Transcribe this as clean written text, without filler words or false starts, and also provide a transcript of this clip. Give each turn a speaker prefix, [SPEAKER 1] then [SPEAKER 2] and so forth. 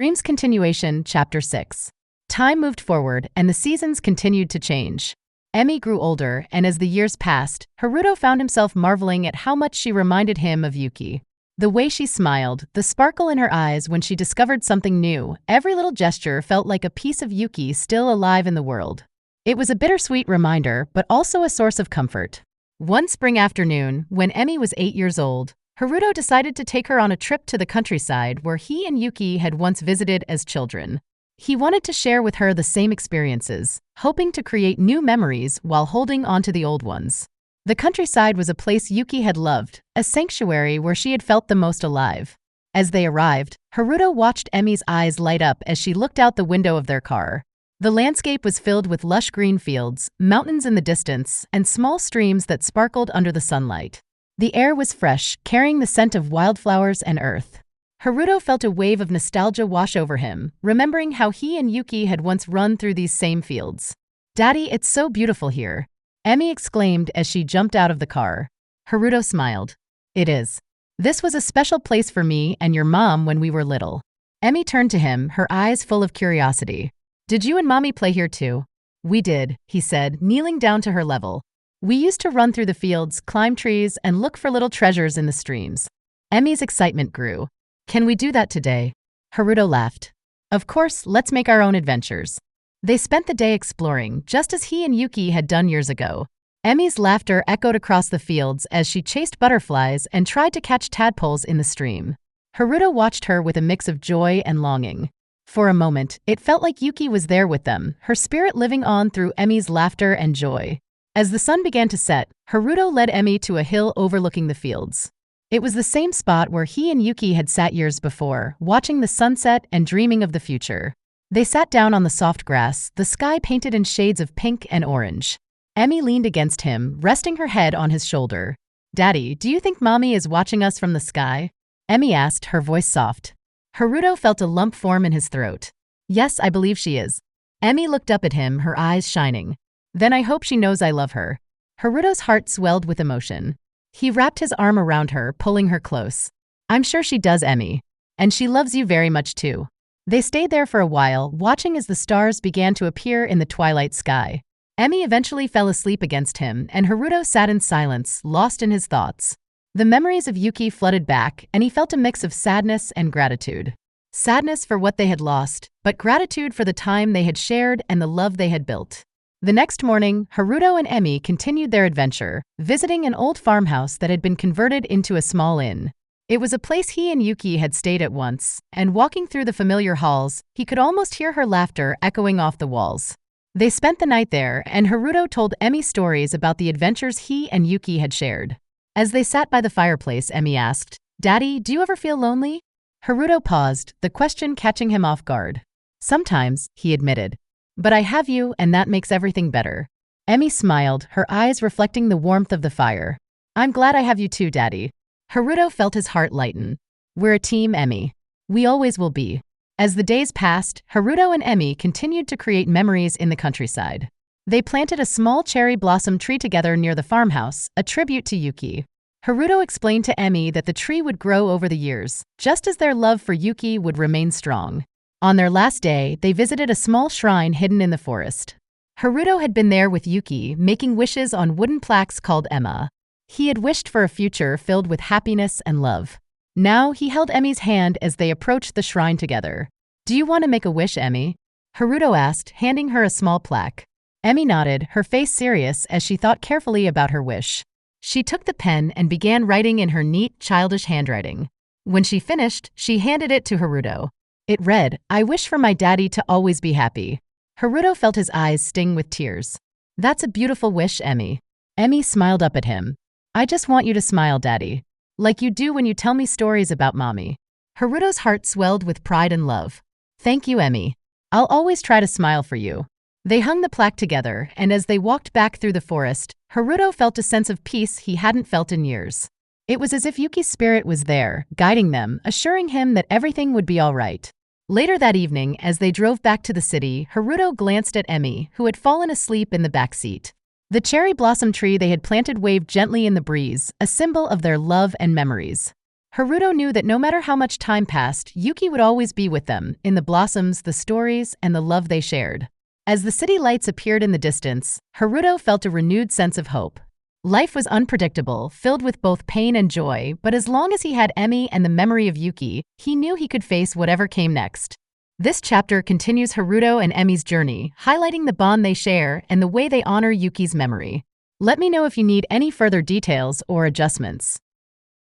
[SPEAKER 1] Dreams Continuation, Chapter 6. Time moved forward, and the seasons continued to change. Emi grew older, and as the years passed, Haruto found himself marveling at how much she reminded him of Yuki. The way she smiled, the sparkle in her eyes when she discovered something new, every little gesture felt like a piece of Yuki still alive in the world. It was a bittersweet reminder, but also a source of comfort. One spring afternoon, when Emi was 8 years old, Haruto decided to take her on a trip to the countryside where he and Yuki had once visited as children. He wanted to share with her the same experiences, hoping to create new memories while holding onto the old ones. The countryside was a place Yuki had loved, a sanctuary where she had felt the most alive. As they arrived, Haruto watched Emi's eyes light up as she looked out the window of their car. The landscape was filled with lush green fields, mountains in the distance, and small streams that sparkled under the sunlight. The air was fresh, carrying the scent of wildflowers and earth. Haruto felt a wave of nostalgia wash over him, remembering how he and Yuki had once run through these same fields. "Daddy, it's so beautiful here," Emi exclaimed as she jumped out of the car. Haruto smiled. "It is. This was a special place for me and your mom when we were little." Emi turned to him, her eyes full of curiosity. "Did you and Mommy play here too?" "We did," he said, kneeling down to her level. "We used to run through the fields, climb trees, and look for little treasures in the streams." Emi's excitement grew. "Can we do that today?" Haruto laughed. "Of course, let's make our own adventures." They spent the day exploring, just as he and Yuki had done years ago. Emi's laughter echoed across the fields as she chased butterflies and tried to catch tadpoles in the stream. Haruto watched her with a mix of joy and longing. For a moment, it felt like Yuki was there with them, her spirit living on through Emi's laughter and joy. As the sun began to set, Haruto led Emi to a hill overlooking the fields. It was the same spot where he and Yuki had sat years before, watching the sunset and dreaming of the future. They sat down on the soft grass, the sky painted in shades of pink and orange. Emi leaned against him, resting her head on his shoulder. "Daddy, do you think Mommy is watching us from the sky?" Emi asked, her voice soft. Haruto felt a lump form in his throat. "Yes, I believe she is." Emi looked up at him, her eyes shining. "Then I hope she knows I love her." Haruto's heart swelled with emotion. He wrapped his arm around her, pulling her close. "I'm sure she does, Emi. And she loves you very much too." They stayed there for a while, watching as the stars began to appear in the twilight sky. Emi eventually fell asleep against him, and Haruto sat in silence, lost in his thoughts. The memories of Yuki flooded back, and he felt a mix of sadness and gratitude. Sadness for what they had lost, but gratitude for the time they had shared and the love they had built. The next morning, Haruto and Emi continued their adventure, visiting an old farmhouse that had been converted into a small inn. It was a place he and Yuki had stayed at once, and walking through the familiar halls, he could almost hear her laughter echoing off the walls. They spent the night there, and Haruto told Emi stories about the adventures he and Yuki had shared. As they sat by the fireplace, Emi asked, "Daddy, do you ever feel lonely?" Haruto paused, the question catching him off guard. "Sometimes," he admitted. "But I have you, and that makes everything better." Emi smiled, her eyes reflecting the warmth of the fire. "I'm glad I have you too, Daddy." Haruto felt his heart lighten. "We're a team, Emi. We always will be." As the days passed, Haruto and Emi continued to create memories in the countryside. They planted a small cherry blossom tree together near the farmhouse, a tribute to Yuki. Haruto explained to Emi that the tree would grow over the years, just as their love for Yuki would remain strong. On their last day, they visited a small shrine hidden in the forest. Haruto had been there with Yuki, making wishes on wooden plaques called Emma. He had wished for a future filled with happiness and love. Now he held Emi's hand as they approached the shrine together. "Do you want to make a wish, Emi?" Haruto asked, handing her a small plaque. Emi nodded, her face serious as she thought carefully about her wish. She took the pen and began writing in her neat, childish handwriting. When she finished, she handed it to Haruto. It read, "I wish for my daddy to always be happy." Haruto felt his eyes sting with tears. "That's a beautiful wish, Emi." Emi smiled up at him. "I just want you to smile, Daddy. Like you do when you tell me stories about Mommy." Haruto's heart swelled with pride and love. "Thank you, Emi. I'll always try to smile for you." They hung the plaque together, and as they walked back through the forest, Haruto felt a sense of peace he hadn't felt in years. It was as if Yuki's spirit was there, guiding them, assuring him that everything would be all right. Later that evening, as they drove back to the city, Haruto glanced at Emi, who had fallen asleep in the back seat. The cherry blossom tree they had planted waved gently in the breeze, a symbol of their love and memories. Haruto knew that no matter how much time passed, Yuki would always be with them, in the blossoms, the stories, and the love they shared. As the city lights appeared in the distance, Haruto felt a renewed sense of hope. Life was unpredictable, filled with both pain and joy, but as long as he had Emi and the memory of Yuki, he knew he could face whatever came next. This chapter continues Haruto and Emi's journey, highlighting the bond they share and the way they honor Yuki's memory. Let me know if you need any further details or adjustments.